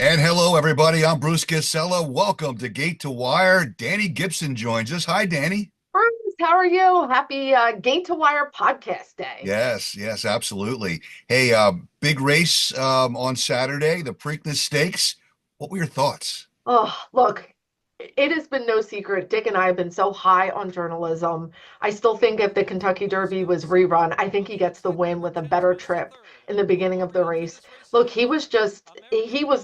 And hello, everybody. I'm Bruce Casella. Welcome to Gate to Wire. Dani Gibson joins us. Hi, Dani. Bruce, how are you? Happy Gate to Wire podcast day. Yes, yes, absolutely. Hey, big race on Saturday, the Preakness Stakes. What were your thoughts? Oh, look, it has been no secret. Dick and I have been so high on journalism. I still think if the Kentucky Derby was rerun, I think he gets the win with a better trip in the beginning of the race. Look, he was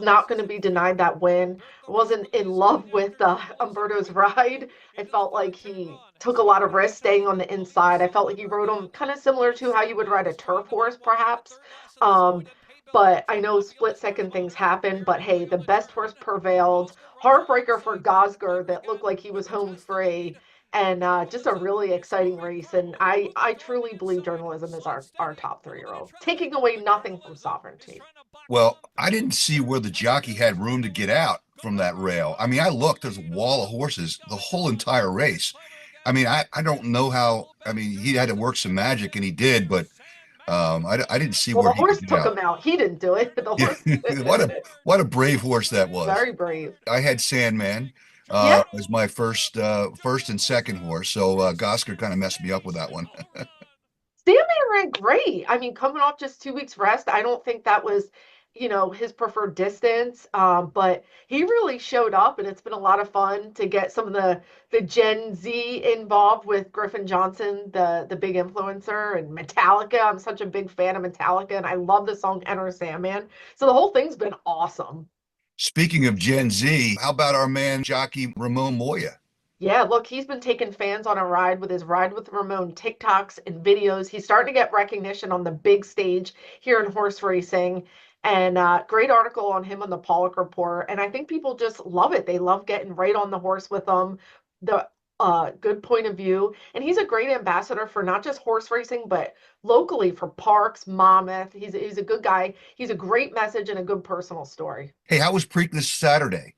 not going to be denied that win. I wasn't in love with Umberto's ride. I felt like he took a lot of risks staying on the inside. I felt like he rode him kind of similar to how you would ride a turf horse, perhaps. Um, but I know split second things happen. But hey, the best horse prevailed. Heartbreaker for Gosger that looked like he was home free, and just a really exciting race. And I truly believe journalism is our top 3-year-old, taking away nothing from sovereignty. Well, I didn't see where the jockey had room to get out from that rail. I mean, I looked, there's a wall of horses the whole entire race. I mean, I don't know how, I mean, he had to work some magic and he did, but I didn't see Well, where the he could horse get took out. him out. He didn't do it. The Yeah, horse did. what a brave horse that was. Very brave. I had Sandman Yeah, as my first and second horse, so Gosker kind of messed me up with that one. Sandman ran great. I mean, coming off just 2 weeks rest, I don't think that was, his preferred distance. But he really showed up, and it's been a lot of fun to get some of the Gen Z involved with Griffin Johnson, the big influencer, and Metallica. I'm such a big fan of Metallica, and I love the song Enter Sandman. So the whole thing's been awesome. Speaking of Gen Z, how about our man jockey Ramon Moya? Yeah, look, he's been taking fans on a ride with his Ride with Ramon TikToks and videos. He's starting to get recognition on the big stage here in horse racing. And great article on him on the Pollock Report. And I think people just love it. They love getting right on the horse with him. The good point of view. And he's a great ambassador for not just horse racing, but locally for Parks, Monmouth. He's a good guy. He's a great message and a good personal story. Hey, how was Preakness Saturday?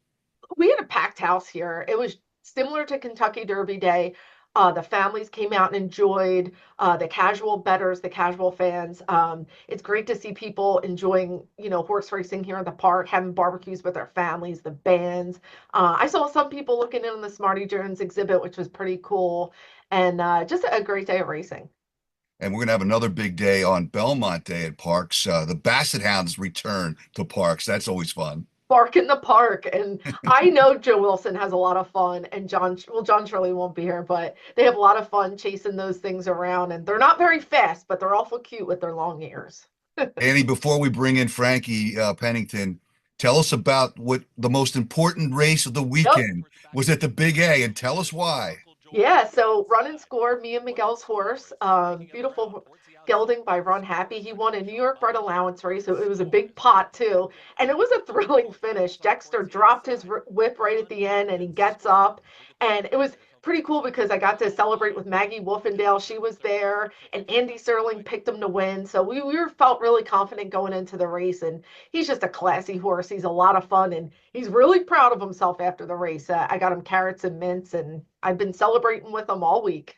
We had a packed house here. It was similar to Kentucky Derby Day. The families came out and enjoyed the casual bettors, the casual fans. It's great to see people enjoying, horse racing here in the park, having barbecues with their families, the bands. I saw some people looking in on the Smarty Jones exhibit, which was pretty cool, and just a great day of racing. And we're going to have another big day on Belmont Day at Parks. The Basset Hounds return to Parks. That's always fun. Bark in the park. And I know Joe Wilson has a lot of fun, and John Shirley won't be here, but they have a lot of fun chasing those things around. And they're not very fast, but they're awful cute with their long ears. Annie, before we bring in Frankie Pennington, tell us about what the most important race of the Yep. weekend was at the Big A, and tell us why. Yeah, so Run and Score, me and Miguel's horse, beautiful gelding by Run Happy. He won a New York bred allowance race, so it was a big pot too, and it was a thrilling finish. Dexter dropped his whip right at the end, and he gets up, and it was pretty cool because I got to celebrate with Maggie Wolfendale. She was there, and Andy Serling picked him to win, so we felt really confident going into the race. And he's just a classy horse. He's a lot of fun, and he's really proud of himself after the race. I got him carrots and mints, and I've been celebrating with him all week.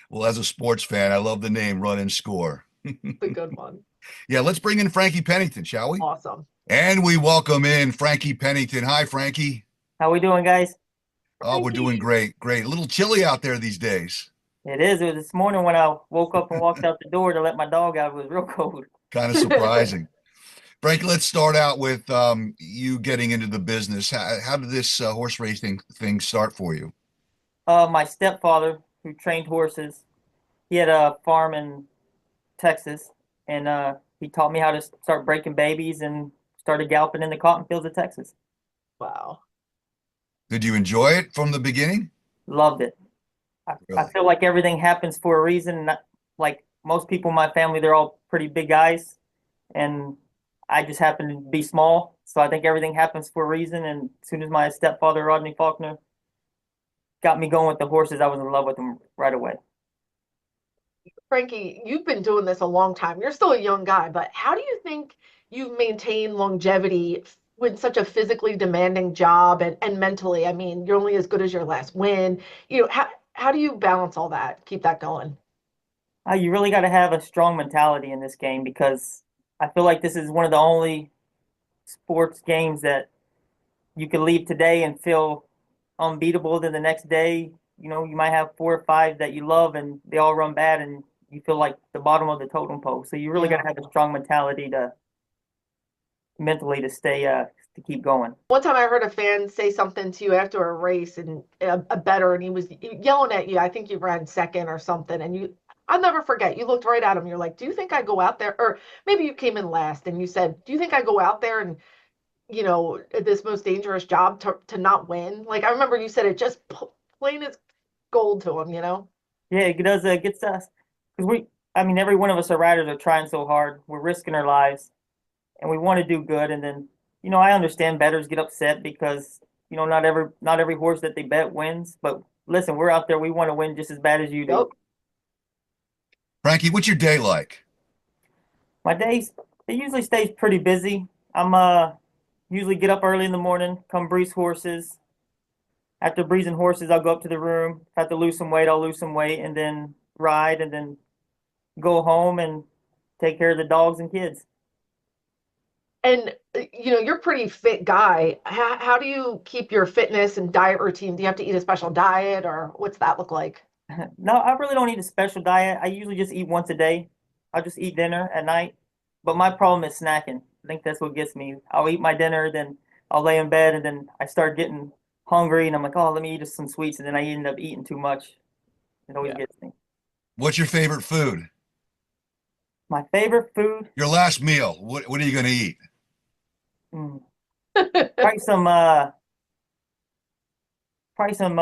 Well, as a sports fan, I love the name Run and Score. The good one. Yeah, let's bring in Frankie Pennington, shall we? Awesome. And we welcome in Frankie Pennington. Hi, Frankie. How we doing, guys? Oh, we're doing Frankie. great. Great. A little chilly out there these days. It is. It was this morning when I woke up and walked out the door to let my dog out. It was real cold. Kind of surprising. Frankie, let's start out with you getting into the business. How did this horse racing thing start for you? My stepfather, who trained horses, he had a farm in Texas, and he taught me how to start breaking babies and started galloping in the cotton fields of Texas. Wow. Did you enjoy it from the beginning? Loved it. I Really? feel like everything happens for a reason. Like most people in my family, they're all pretty big guys, and I just happen to be small. So I think everything happens for a reason. And as soon as my stepfather, Rodney Faulkner, got me going with the horses, I was in love with them right away. Frankie, you've been doing this a long time. You're still a young guy, but how do you think you've maintained longevity with such a physically demanding job and mentally? I mean, you're only as good as your last win. How do you balance all that, keep that going? You really got to have a strong mentality in this game because I feel like this is one of the only sports games that you can leave today and feel unbeatable. Then the next day, you might have 4 or 5 that you love, and they all run bad, and you feel like the bottom of the totem pole. So you really got to have a strong mentality to mentally to stay to keep going. One time I heard a fan say something to you after a race and a bettor, and he was yelling at you. I think you ran second or something, and I'll never forget. You looked right at him. You're like, "Do you think I go out there?" Or maybe you came in last, and you said, "Do you think I go out there and this most dangerous job to not win?" Like I remember you said it just plain as gold to him. Yeah, it does. Gets us because I mean, every one of us are riders are trying so hard. We're risking our lives, and we want to do good. And then, I understand bettors get upset because not every horse that they bet wins. But listen, we're out there. We want to win just as bad as you do. Yep. Frankie, what's your day like? My days, it usually stays pretty busy. I'm usually get up early in the morning, come breeze horses. After breezing horses, I'll go up to the room. If I have to lose some weight, I'll lose some weight, and then ride, and then go home and take care of the dogs and kids. And you're a pretty fit guy. How do you keep your fitness and diet routine? Do you have to eat a special diet, or what's that look like? No, I really don't eat a special diet. I usually just eat once a day. I'll just eat dinner at night. But my problem is snacking. I think that's what gets me. I'll eat my dinner, then I'll lay in bed, and then I start getting hungry, and I'm like, oh, let me eat some sweets, and then I end up eating too much. It always gets me. What's your favorite food? My favorite food, Your last meal. What are you going to eat? mm, probably some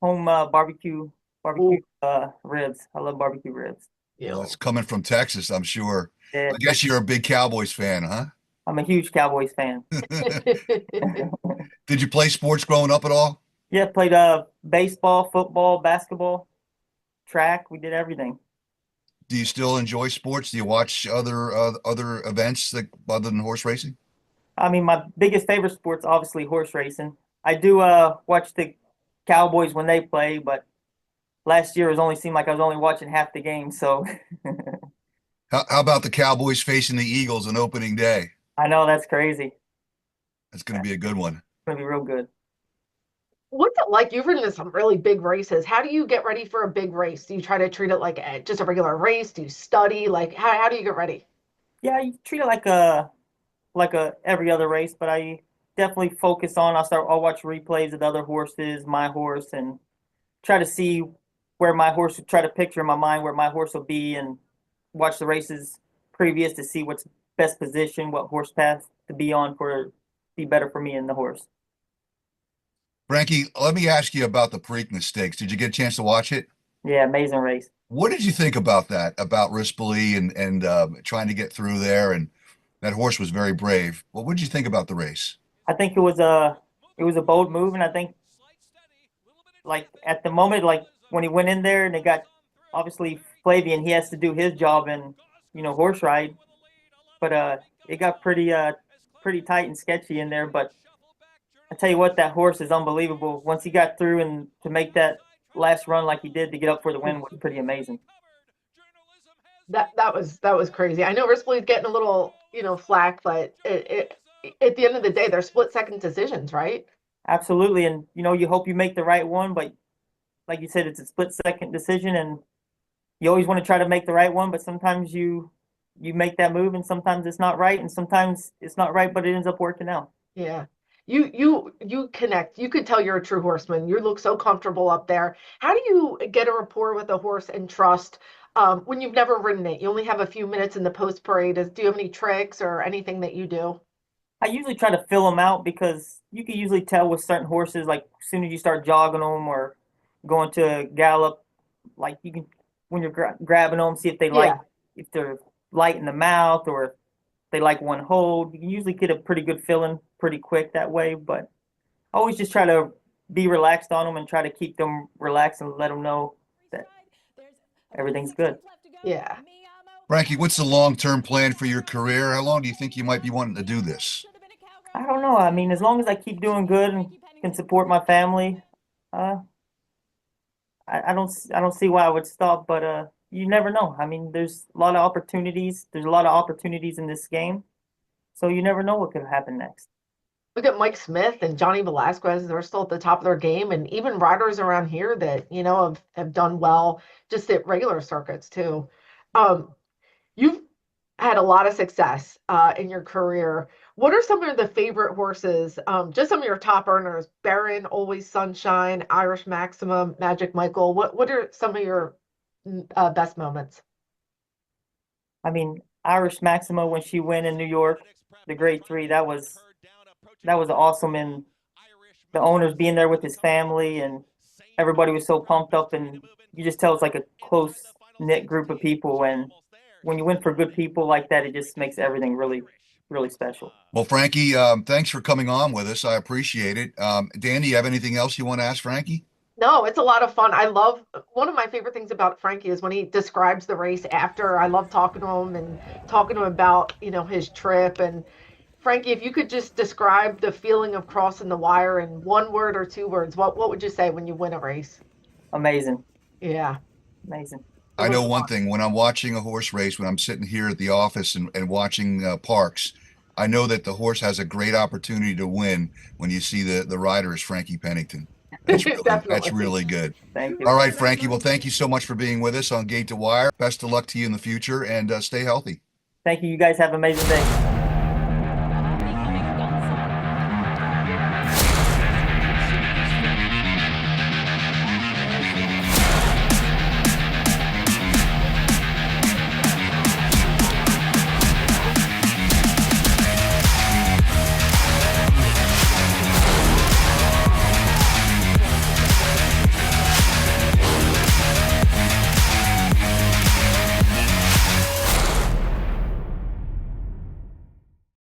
home barbecue ribs. I love barbecue ribs. Well, that's coming from Texas, I'm sure. Yeah, I guess you're a big Cowboys fan, huh? I'm a huge Cowboys fan. Did you play sports growing up at all? Yeah, played baseball, football, basketball, track. We did everything. Do you still enjoy sports? Do you watch other events that other than horse racing? I mean, my biggest favorite sport's obviously horse racing. I do watch the Cowboys when they play, but last year it only seemed like I was only watching half the game. So How about the Cowboys facing the Eagles on opening day? I know that's crazy. That's going to be a good one. It's gonna be real good. What's it like? You've ridden in some really big races. How do you get ready for a big race? Do you try to treat it like just a regular race? Do you study? Like, how do you get ready? Yeah, you treat it like a every other race, but I definitely focus on. I'll watch replays of the other horses, my horse, and try to see where my horse. Try to picture in my mind where my horse will be, and watch the races previous to see what's best position, what horse path to be on for be better for me and the horse. Frankie, let me ask you about the Preakness Stakes. Did you get a chance to watch it? Yeah, amazing race. What did you think about that? About Rispoli and trying to get through there, and that horse was very brave. What did you think about the race? I think it was a bold move, and I think like at the moment, like when he went in there and it got obviously Flavian, he has to do his job and horse ride, but it got pretty tight and sketchy in there. But I tell you what, that horse is unbelievable. Once he got through and to make that last run like he did to get up for the win was pretty amazing. That was crazy. I know Rispoli's getting a little flack, but at the end of the day, they're split second decisions, right? Absolutely, and you hope you make the right one, but like you said, it's a split second decision, and you always want to try to make the right one, but sometimes you make that move, and sometimes it's not right, and sometimes it's not right, but it ends up working out. Yeah. You connect. You could tell you're a true horseman. You look so comfortable up there. How do you get a rapport with a horse and trust when you've never ridden it? You only have a few minutes in the post parade. Do you have any tricks or anything that you do? I usually try to fill them out because you can usually tell with certain horses, like as soon as you start jogging them or going to gallop, like you can when you're grabbing them, see Yeah. if they're light in the mouth or if they like one hold. You can usually get a pretty good feeling pretty quick that way, but I always just try to be relaxed on them and try to keep them relaxed and let them know that everything's good. Yeah. Frankie, what's the long-term plan for your career? How long do you think you might be wanting to do this? I don't know. I mean, as long as I keep doing good and can support my family, uh, I don't see why I would stop. But you never know. I mean, there's a lot of opportunities. There's a lot of opportunities in this game. So you never know what could happen next. Look at Mike Smith and Johnny Velasquez. They're still at the top of their game. And even riders around here that, have done well just at regular circuits too. Um, you've had a lot of success in your career. What are some of the favorite horses? Just some of your top earners: Baron, Always Sunshine, Irish Maximum, Magic Michael. What are some of your best moments? I mean, Irish Maxima when she went in New York, the Grade 3, that was awesome, and the owners being there with his family and everybody was so pumped up, and you just tell it's like a close knit group of people, and when you win for good people like that, it just makes everything really, really special. Well, Frankie, thanks for coming on with us. I appreciate it. Dan, do you have anything else you want to ask Frankie? No, it's a lot of fun. I love one of my favorite things about Frankie is when he describes the race after. I love talking to him and talking to him about, his trip. And Frankie, if you could just describe the feeling of crossing the wire in one word or two words, what would you say when you win a race? Amazing, Yeah, amazing. it I was know one fun. thing, when I'm watching a horse race, when I'm sitting here at the office and watching Parks, I know that the horse has a great opportunity to win when you see the rider is Frankie Pennington. That's Definitely. really good. Thank All you. right, Frankie. Well, thank you so much for being with us on Gate to Wire. Best of luck to you in the future and stay healthy. Thank you. You guys have an amazing day.